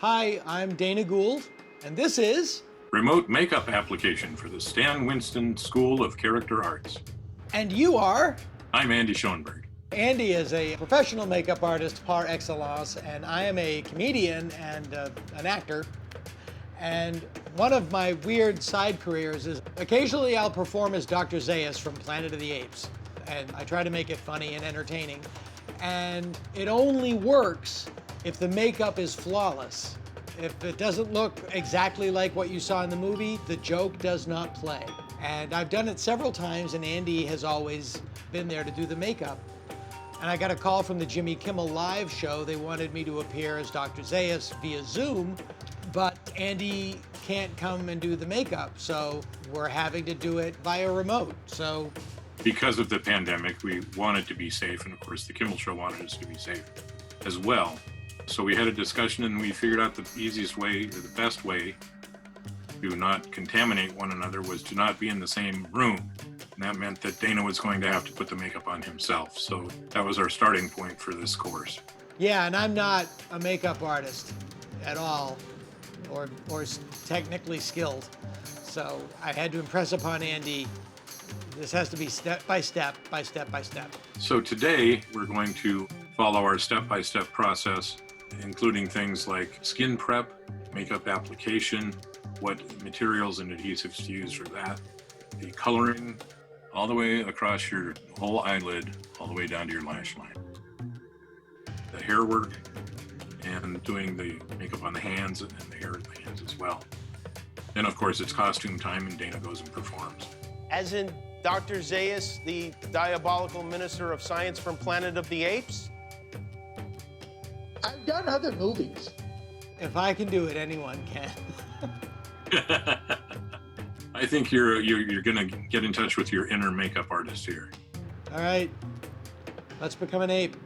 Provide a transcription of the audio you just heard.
Hi, I'm Dana Gould, and this is... Remote Makeup Application for the Stan Winston School of Character Arts. And you are? I'm Andy Schoneberg. Andy is a professional makeup artist par excellence, and I am a comedian and an actor. And one of my weird side careers is occasionally I'll perform as Dr. Zaius from Planet of the Apes. And I try to make it funny and entertaining. And it only works if the makeup is flawless. If it doesn't look exactly like what you saw in the movie, the joke does not play. And I've done it several times, and Andy has always been there to do the makeup. And I got a call from the Jimmy Kimmel live show. They wanted me to appear as Dr. Zaius via Zoom, but Andy can't come and do the makeup, so we're having to do it via remote. So, because of the pandemic, we wanted to be safe, and of course the Kimmel Show wanted us to be safe as well. So we had a discussion and we figured out the easiest way, or the best way to not contaminate one another was to not be in the same room. And that meant that Dana was going to have to put the makeup on himself. So that was our starting point for this course. Yeah, and I'm not a makeup artist at all, or technically skilled. So I had to impress upon Andy, this has to be step by step, by step by step. So today we're going to follow our step-by-step process, including things like skin prep, makeup application, what materials and adhesives to use for that, the coloring, all the way across your whole eyelid, all the way down to your lash line, the hair work, and doing the makeup on the hands and the hair in the hands as well. Then, of course, it's costume time, and Dana goes and performs. As in Dr. Zaius, the diabolical minister of science from Planet of the Apes? I've done other movies. If I can do it, anyone can. I think you're gonna get in touch with your inner makeup artist here. All right, let's become an ape.